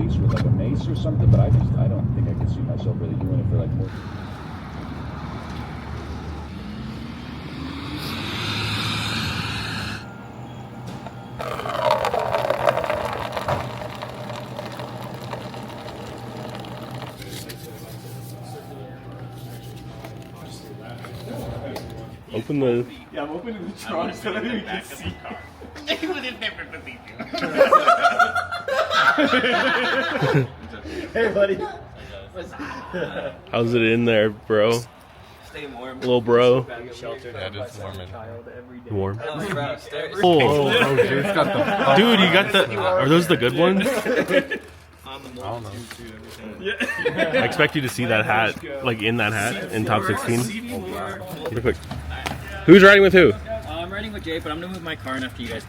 base with like a mace or something, but I don't think I can see myself really doing it for like more. Open the. Yeah, I'm opening the trunk so that you can see. They would have never believed you. Hey, buddy. How's it in there, bro? Stay warm. Little bro. Sheltered. Yeah, it's warm. Warm. Oh, bro, stay Oh, Dude's got the. dude, you got the. Are those the good ones? I don't know. I expect you to see that hat, like in that hat, in top 16. Real quick. Who's riding with who? I'm riding with Jay, but I'm gonna move my car in after you guys.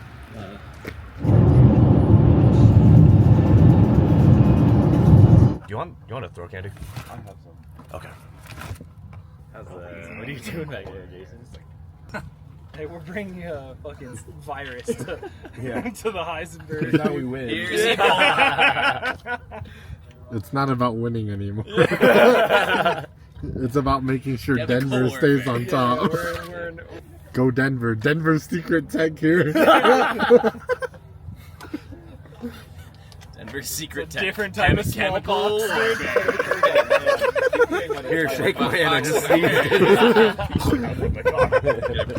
You want to throw candy? I have some. Okay. What are you doing back there, Jason? Hey, we're bringing a fucking virus to, to the Heisenberg. Now we win. Here's It's not about winning anymore. It's about making sure Denver stays on top. Go Denver. Denver's secret tech here. Denver's secret tech. Different type of chemical. Here, shake my hand. I just sneezed.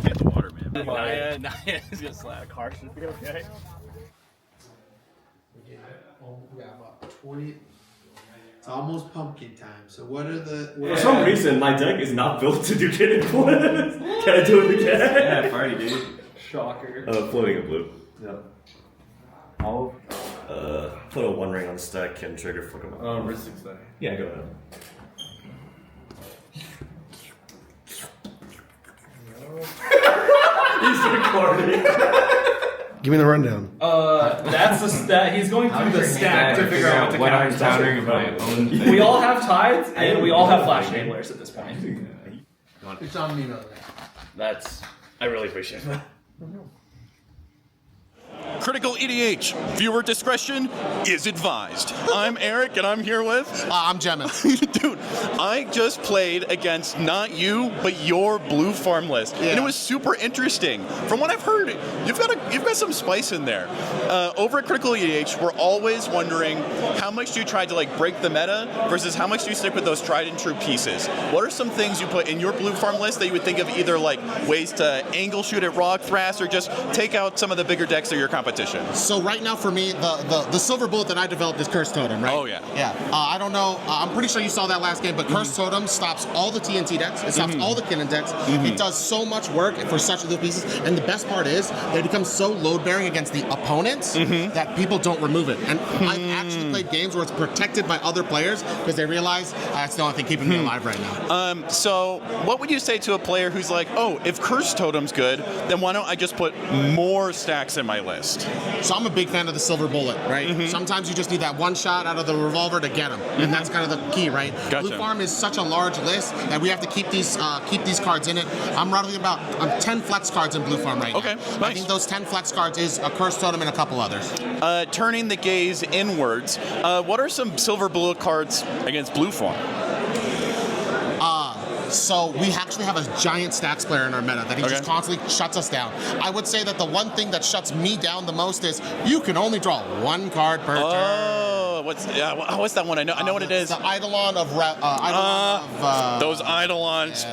Get the water, man. Naya is gonna slap. Car should be okay. We got about 20. It's almost pumpkin time. So what are the? For some reason, my deck is not built to do kid and flip. Can I do it again? Yeah, party, dude. Shocker. Floating a blue. Yep. I'll put a one ring on stack and trigger flick him up. Oh, wrist stack. Yeah, go ahead. He's recording. Give me the rundown. That's the stat. He's going through the stack to figure out what I'm to countering my own. We all have tides, and we all have flash enablers at this point. It's on me, though. I really appreciate that. CriticalEDH, viewer discretion is advised. I'm Eric, and I'm here with... I'm Gemma. Dude, I just played against not you, but your blue farm list, and it was super interesting. From what I've heard, you've got some spice in there. Over at CriticalEDH, we're always wondering how much do you try to like break the meta versus how much do you stick with those tried and true pieces. What are some things you put in your blue farm list that you would think of either like ways to angle shoot at Rock Thrash or just take out some of the bigger decks of your competition? So right now for me, the silver bullet that I developed is Curse Totem, right? Oh, yeah. Yeah. I don't know. I'm pretty sure you saw that last game, but Curse Totem stops all the TNT decks. It stops all the Kinnan decks. It does so much work for such little pieces. And the best part is it becomes so load-bearing against the opponents that people don't remove it. And I've actually played games where it's protected by other players because they realize that's the only thing keeping me alive right now. So what would you say to a player who's like, oh, if Curse Totem's good, then why don't I just put more stacks in my list? So I'm a big fan of the silver bullet, right? Sometimes you just need that one shot out of the revolver to get them, and that's kind of the key, right? Gotcha. Blue Farm is such a large list that we have to keep these cards in it. I'm roughly about 10 flex cards in Blue Farm right now. Okay, I nice. think those 10 flex cards is a Curse Totem and a couple others. Turning the gaze inwards, what are some silver bullet cards against Blue Farm? So we actually have a giant stacks player in our meta that he just constantly shuts us down. I would say that the one thing that shuts me down the most is you can only draw one card per turn. Oh, what's that one? I know what it is. The Eidolon of those Eidolons.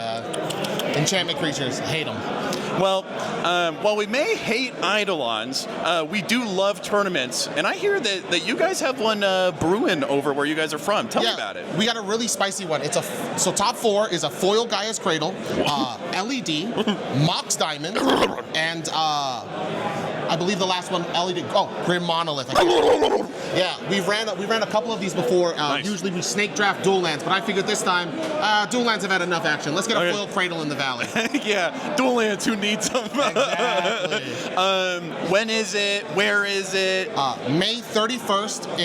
Enchantment creatures. Hate them. Well, while we may hate Eidolons, we do love tournaments, and I hear that you guys have one brewing over where you guys are from. Tell me about it. We got a really spicy one. So top 4 is a foil Gaia's Cradle, LED, Mox Diamond, and I believe the last one LED. Oh, Grim Monolith. Yeah, we ran a couple of these before. Nice. Usually we snake draft dual lands, but I figured this time dual lands have had enough action. Let's get a foil Cradle in the valley. Yeah, dual lands. Who needs them? Exactly. When is it? Where is it? May 31st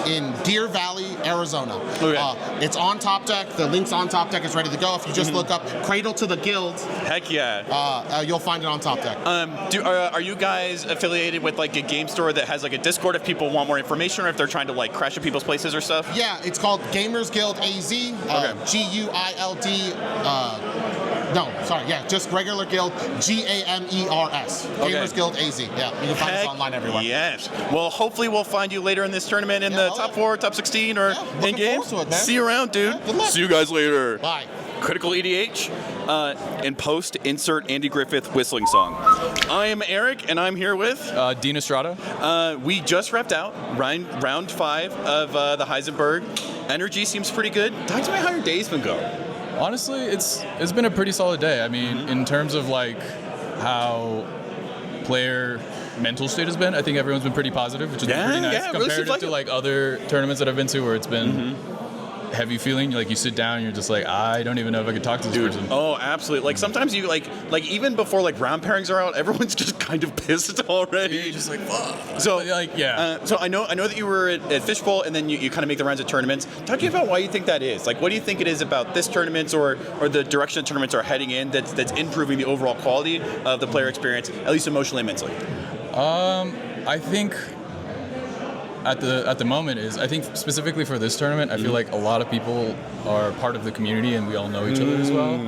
in Deer Valley Arizona. Okay. It's on Top Deck. The link's on Top Deck. It's ready to go. If you just look up Cradle to the Guild, Heck yeah. you'll find it on Top Deck. Are you guys affiliated with like a game store that has like a Discord if people want more information or if they're trying to like crash at people's places or stuff? Yeah, it's called Gamers Guild AZ. GUILD. No, sorry. Yeah, just regular guild. GAMERS. Gamers Guild AZ. Yeah, you can find us online everywhere. Yes. Well, hopefully we'll find you later in this tournament in the top 4, top 16, or in game. See you around, dude. Yeah, good luck. See you guys later. Bye. Critical EDH. In post, insert Andy Griffith whistling song. I am Eric, and I'm here with Dean Estrada. we just wrapped out round 5 of the Heisenberg. Energy seems pretty good. Talk to me how your day's been going. Honestly, it's been a pretty solid day. I mean, in terms of like how player mental state has been, I think everyone's been pretty positive, which is pretty nice yeah, it really compared seems to like like other tournaments that I've been to where it's been heavy feeling. Like you sit down and you're just like, I don't even know if I could talk to this person. Oh, absolutely. Like sometimes you like even before like round pairings are out, everyone's just kind of pissed already. You're just like, fuck. So like, yeah. So I know that you were at Fishbowl and then you kind of make the rounds of tournaments. Talk to me about why you think that is. Like, what do you think it is about this tournament or the direction the tournaments are heading in that's improving the overall quality of the player experience, at least emotionally and mentally? I think at the moment I think specifically for this tournament, I feel like a lot of people are part of the community and we all know each other as well.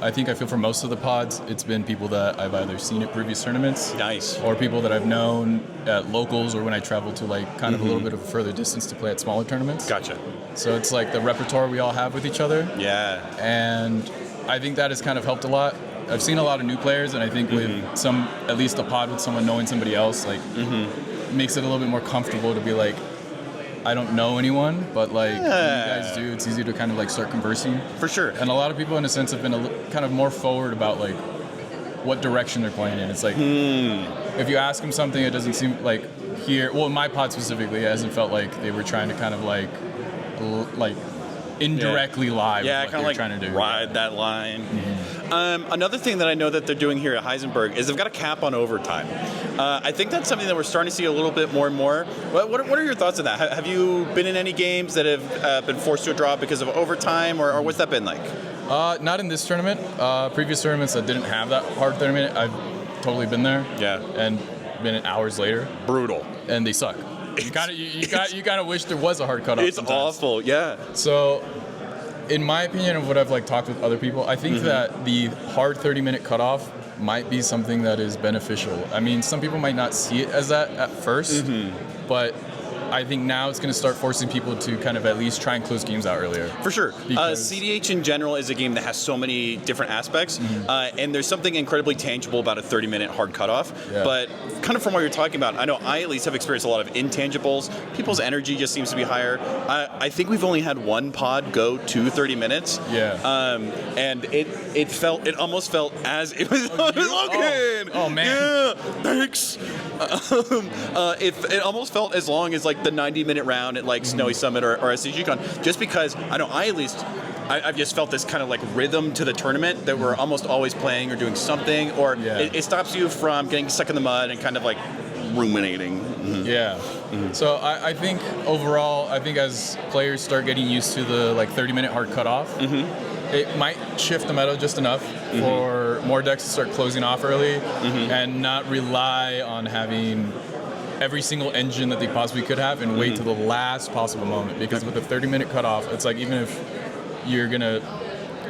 I think I feel for most of the pods, it's been people that I've either seen at previous tournaments, Nice. or people that I've known at locals or when I travel to like kind of a little bit of a further distance to play at smaller tournaments. Gotcha. So it's like the repertoire we all have with each other. Yeah. And I think that has kind of helped a lot. I've seen a lot of new players, and I think with at least a pod with someone knowing somebody else, like, makes it a little bit more comfortable to be like, I don't know anyone, but like, when you guys do, it's easy to kind of like start conversing. For sure. And a lot of people, in a sense, have been kind of more forward about like what direction they're playing in. It's like, if you ask them something, it doesn't seem like here, well, in my pod specifically, it hasn't felt like they were trying to kind of like indirectly lie with what kind of they're like trying to do. ride that line. Another thing that I know that they're doing here at Heisenberg is they've got a cap on overtime. I think that's something that we're starting to see a little bit more and more. What are your thoughts on that? Have you been in any games that have been forced to a draw because of overtime, or what's that been like? Not in this tournament. Previous tournaments that didn't have that hard 30-minute, I've totally been there. Yeah. And been in hours later. Brutal. And they suck. You kind of wish there was a hard cutoff. It's sometimes. awful, yeah. So, in my opinion of what I've like talked with other people, I think that the hard 30-minute cutoff might be something that is beneficial. I mean, some people might not see it as that at first, but I think now it's going to start forcing people to kind of at least try and close games out earlier. For sure. Because- CDH in general is a game that has so many different aspects, and there's something incredibly tangible about a 30-minute hard cutoff. Yeah. But kind of from what you're talking about, I know I at least have experienced a lot of intangibles. People's energy just seems to be higher. I think we've only had one pod go to 30 minutes. Yeah. And it almost felt as it was Logan. Oh, man. Yeah. Thanks. It almost felt as long as like the 90-minute round at like Snowy Summit or SCGCon, just because I know I've just felt this kind of like rhythm to the tournament that we're almost always playing or doing something, or it stops you from getting stuck in the mud and kind of like ruminating. Yeah. So I think overall, as players start getting used to the like 30-minute hard cutoff, it might shift the meta just enough for more decks to start closing off early and not rely on having every single engine that they possibly could have and wait to the last possible moment. Because with a 30-minute cutoff, it's like even if you're gonna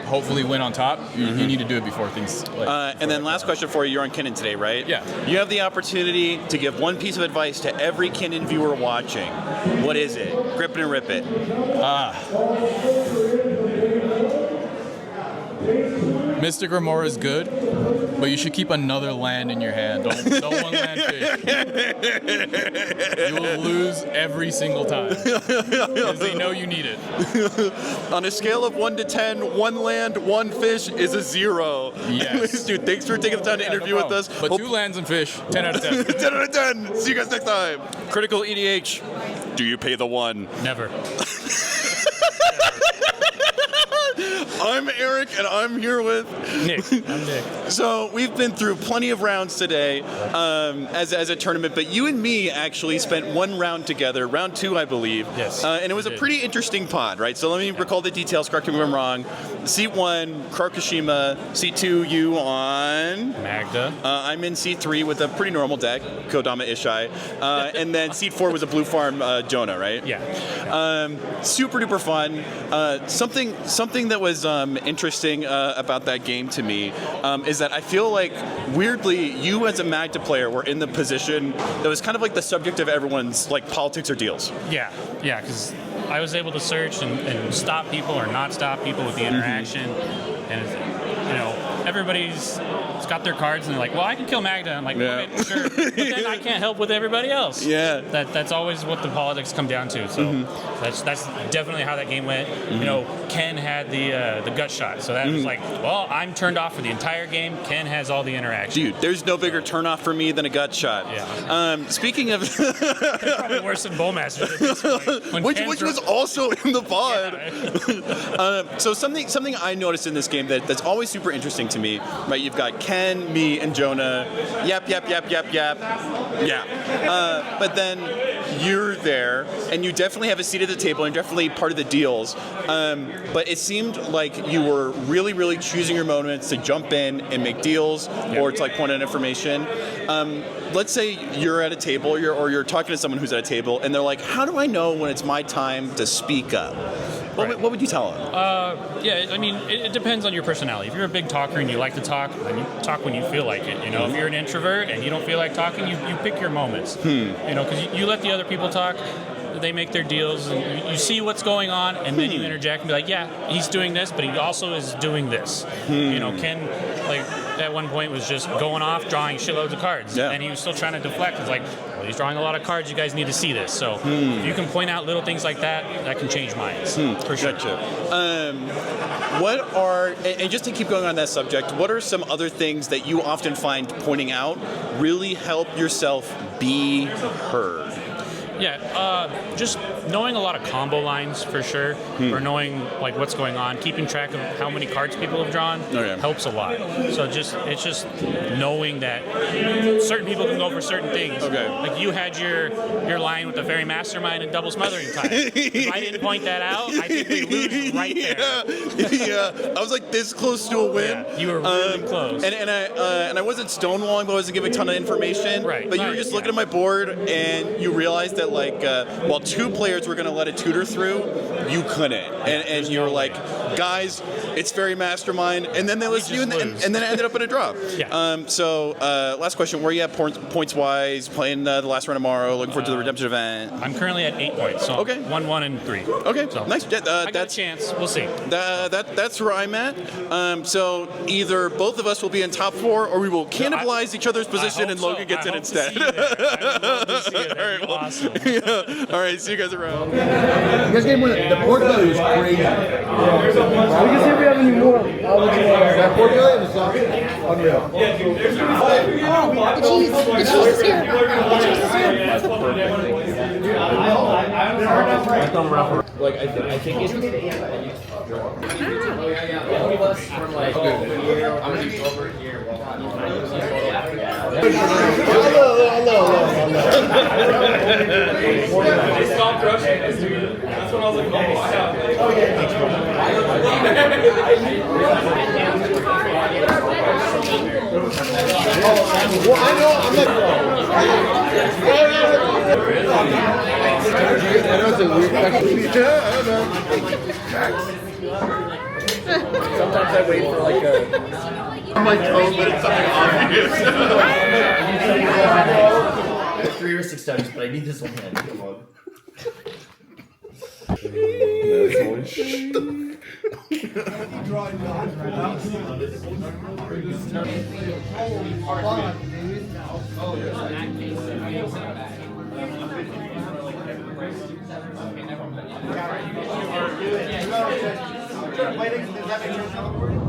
hopefully win on top, you need to do it before things. And then last question for you: you're on Kinnan today, right? Yeah. You have the opportunity to give one piece of advice to every Kinnan viewer watching. What is it? Grip it and rip it. Mystic Remora is good, but you should keep another land in your hand. Don't one land fish. You will lose every single time because they know you need it. On a scale of 1 to 10, 1 land, 1 fish is a 0. Yes. Dude, thanks for taking the time to interview with us. But 2 lands and fish, 10 out of 10. 10 out of 10. See you guys next time. Critical EDH. Do you pay the 1? Never. I'm Eric, and I'm here with Nick. I'm Nick. So we've been through plenty of rounds today as a tournament, but you and me actually spent one round together, round 2, I believe. Yes, and it was a pretty interesting pod, right? So let me recall the details, correct me if I'm wrong. Seat 1, Karushima. Seat 2, you on... Magda. I'm in Seat 3 with a pretty normal deck, Kodama Ishai. And then Seat 4 was a Blue Farm Jonah, right? Yeah. Super duper fun. Something that was interesting about that game to me is that I feel like weirdly you as a Magda player were in the position that was kind of like the subject of everyone's like politics or deals. Yeah, because I was able to search and stop people or not stop people with the interaction, and everybody's got their cards and they're like, well, I can kill Magda. I'm like, okay, sure, but then I can't help with everybody else. Yeah, that's always what the politics come down to. So that's definitely how that game went. Ken had the gut shot, so that was like, well, I'm turned off for the entire game. Ken has all the interaction. Dude, there's no bigger turnoff for me than a gut shot. Yeah. Speaking of, probably worse than Bowmaster at this point. which was also in the pod. Yeah. So something I noticed in this game that's always super interesting to me, right? You've got Ken, me, and Jonah. Yap. But then you're there, and you definitely have a seat at the table, and definitely part of the deals. But it seemed like you were really, really choosing your moments to jump in and make deals, or to like point out information. Let's say you're at a table, or you're talking to someone who's at a table, and they're like, "How do I know when it's my time to speak up?" What would you tell them? It depends on your personality. If you're a big talker and you like to talk, then you talk when you feel like it. If you're an introvert and you don't feel like talking, you pick your moments. Because you let the other people talk. They make their deals, and you see what's going on, and then you interject and be like, yeah, he's doing this, but he also is doing this. Ken, like, at one point was just going off, drawing shitloads of cards, and he was still trying to deflect. It's like, well, he's drawing a lot of cards, you guys need to see this. So if you can point out little things like that, that can change minds, for sure. Gotcha. And just to keep going on that subject, what are some other things that you often find pointing out really help yourself be heard? Just knowing a lot of combo lines for sure, or knowing like what's going on, keeping track of how many cards people have drawn helps a lot. So it's just knowing that certain people can go for certain things. Okay. Like you had your line with the Fairy Mastermind and double smothering time. If I didn't point that out, I think we lose right there. I was like this close to a win. Yeah, you were really close. And I wasn't stonewalling, but I wasn't giving a ton of information. Right. But you were just looking at my board, and you realized that like while 2 players were going to let a tutor through, you couldn't. And you were like, guys, it's Fairy Mastermind. And then they listened to you, and then it ended up in a draw. Yeah. Last question. Where are you at points-wise? Playing the last round tomorrow? Looking forward to the redemption event? I'm currently at 8 points. So 1, 1, and 3. Okay, so nice. I got a chance. We'll see. That's where I'm at. So either both of us will be in top 4, or we will cannibalize each other's position, and Logan gets in instead. I would love to see it. That'd be awesome. All right, see you guys around. You guys game winner. The board delay was crazy. We can see if we have any more. That board delay was unreal. The cheese is here. The cheese is here. Like I think it's from like I'm gonna be over here. Hello. They stopped rushing this dude. That's when I was like, oh, Well, I know, I'm like, sometimes I wait for like a. I'm like, oh, but it's something obvious. 3 or 6 times, but I need this one hand. Come on. Waiting, does that make sense?